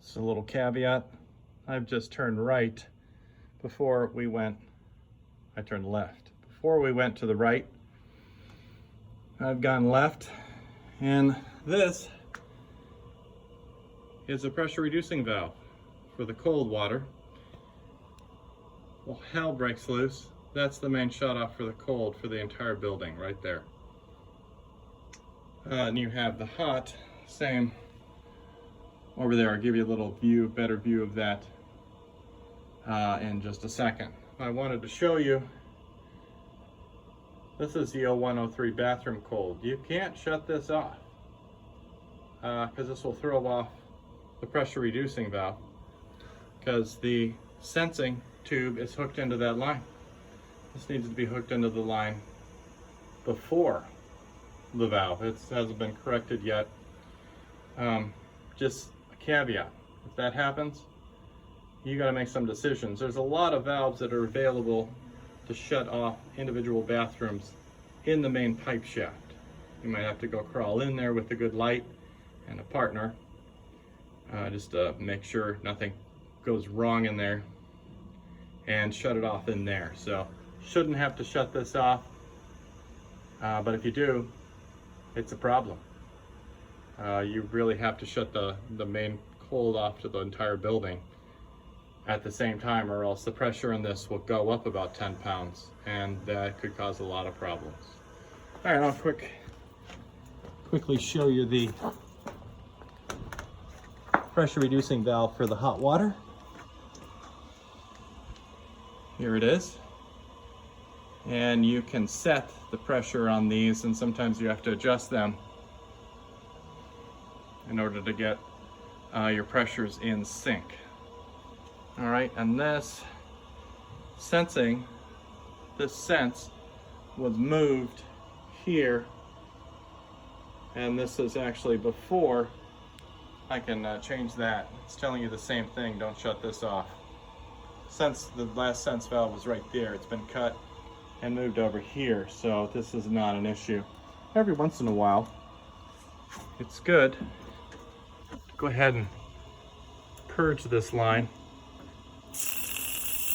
It's a little caveat. I've just turned right before we went, I turned left. Before we went to the right, I've gone left, and this is a pressure reducing valve for the cold water. Well, hell breaks loose. That's the main shutoff for the cold for the entire building right there. And you have the hot, same over there. I'll give you a little view, better view of that in just a second. I wanted to show you, this is the 0103 bathroom cold. You can't shut this off because this will throw off the pressure reducing valve because the sensing tube is hooked into that line. This needs to be hooked into the line before the valve. It hasn't been corrected yet. Just a caveat, if that happens, you got to make some decisions. There's a lot of valves that are available to shut off individual bathrooms in the main pipe shaft. You might have to go crawl in there with a good light and a partner just to make sure nothing goes wrong in there and shut it off in there. So shouldn't have to shut this off, but if you do, it's a problem. You really have to shut the main cold off to the entire building at the same time, or else the pressure in this will go up about 10 pounds, and that could cause a lot of problems. All right, I'll quickly show you the pressure reducing valve for the hot water. Here it is. And you can set the pressure on these, and sometimes you have to adjust them in order to get your pressures in sync. All right, and this sensing, this sense was moved here, and this is actually before. I can change that. It's telling you the same thing, don't shut this off. Since the last sense valve was right there, it's been cut and moved over here, so this is not an issue. Every once in a while, it's good to go ahead and purge this line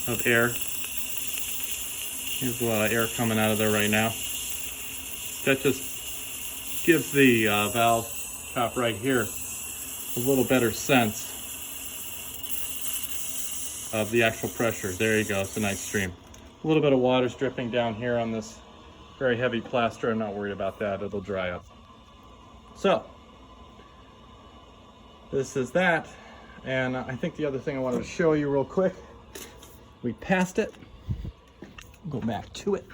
of air. There's a lot of air coming out of there right now. That just gives the valve top right here a little better sense of the actual pressure. There you go, it's a nice stream. A little bit of water's dripping down here on this very heavy plaster. I'm not worried about that, it'll dry up. So, this is that. And I think the other thing I wanted to show you real quick, we passed it. Go back to it.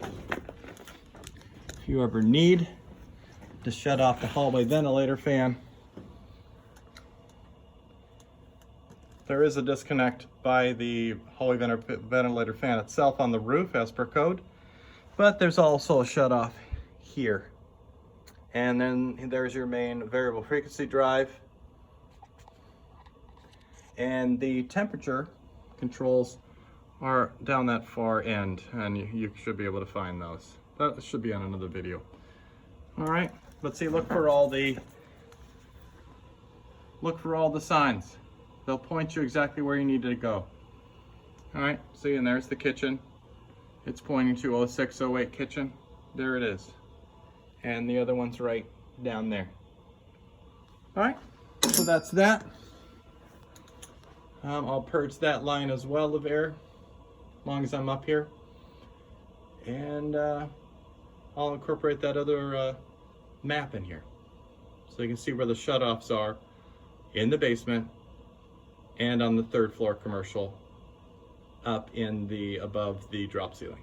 If you ever need to shut off the hallway ventilator fan, there is a disconnect by the hallway ventilator fan itself on the roof as per code, but there's also a shutoff here. And then there's your main variable frequency drive. And the temperature controls are down that far end, and you should be able to find those. That should be on another video. All right, let's see, look for all the signs. They'll point you exactly where you need to go. All right, see, and there's the kitchen. It's pointing to 0608 kitchen. There it is. And the other one's right down there. All right, so that's that. I'll purge that line as well of air, as long as I'm up here. And I'll incorporate that other map in here, so you can see where the shutoffs are in the basement and on the third floor commercial up in the above the drop ceiling.